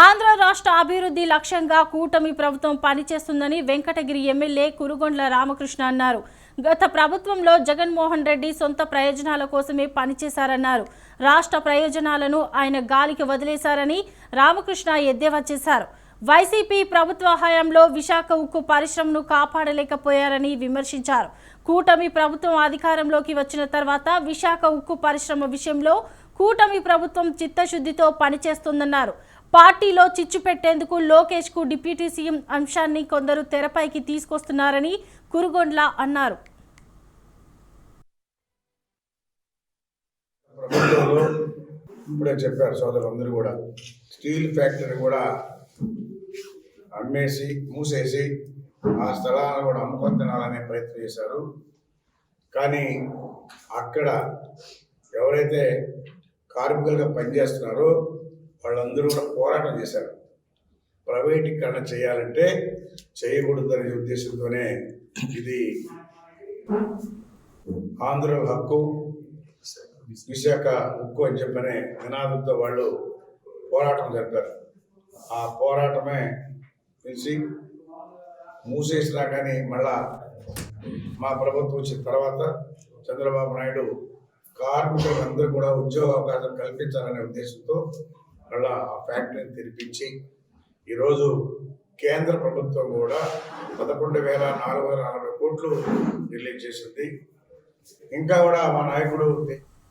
ఆంధ్ర రాష్ట్ర అభివృద్ధి లక్ష్యంగా కూటమి ప్రభుత్వం పనిచేస్తుందని వెంకటగిరి ఎమ్మెల్యే కురుగొండ్ల రామకృష్ణ అన్నారు. గత ప్రభుత్వంలో జగన్మోహన్ రెడ్డి సొంత ప్రయోజనాల కోసమే పనిచేశారన్నారు. రాష్ట్ర ప్రయోజనాలను ఆయన గాలికి వదిలేశారని రామకృష్ణ ఎద్దేవా చేశారు. వైసీపీ ప్రభుత్వ హయాంలో విశాఖ ఉక్కు పరిశ్రమను కాపాడలేకపోయారని విమర్శించారు. కూటమి ప్రభుత్వం అధికారంలోకి వచ్చిన తర్వాత విశాఖ ఉక్కు పరిశ్రమ విషయంలో కూటమి ప్రభుత్వం చిత్తశుద్ధితో పనిచేస్తుందన్నారు. పార్టీలో చిచ్చు పెట్టేందుకు లోకేష్ కు డిప్యూటీ సీఎం అంశాన్ని కొందరు తెరపైకి తీసుకొస్తున్నారని కురుగొండ్ల అన్నారు. ఇప్పుడే చెప్పారు సోదరులందరూ కూడా, స్టీల్ ఫ్యాక్టరీ కూడా అమ్మేసి మూసేసి ఆ స్థలాలను కూడా అమ్ముకొని తినాలనే ప్రయత్నం చేశారు. కానీ అక్కడ ఎవరైతే కార్మికులుగా పనిచేస్తున్నారో వాళ్ళందరూ కూడా పోరాటం చేశారు. ప్రైవేటీకరణ చేయాలంటే చేయకూడదనే ఉద్దేశంతోనే ఇది ఆంధ్రుల హక్కు, విశాఖ ఉక్కు అని చెప్పనే నినాదంతో వాళ్ళు పోరాటం జరిపారు. ఆ పోరాటమే తెలిసి మూసేసినా కానీ మళ్ళా మా ప్రభుత్వం వచ్చిన తర్వాత చంద్రబాబు నాయుడు కార్మికులందరూ కూడా ఉద్యోగ అవకాశం కల్పించాలనే ఉద్దేశంతో మళ్ళా ఆ ఫ్యాక్టరీని తెరిపించి ఈరోజు కేంద్ర ప్రభుత్వం కూడా 11,440 కోట్లు రిలీజ్ చేసింది. ఇంకా కూడా మా నాయకుడు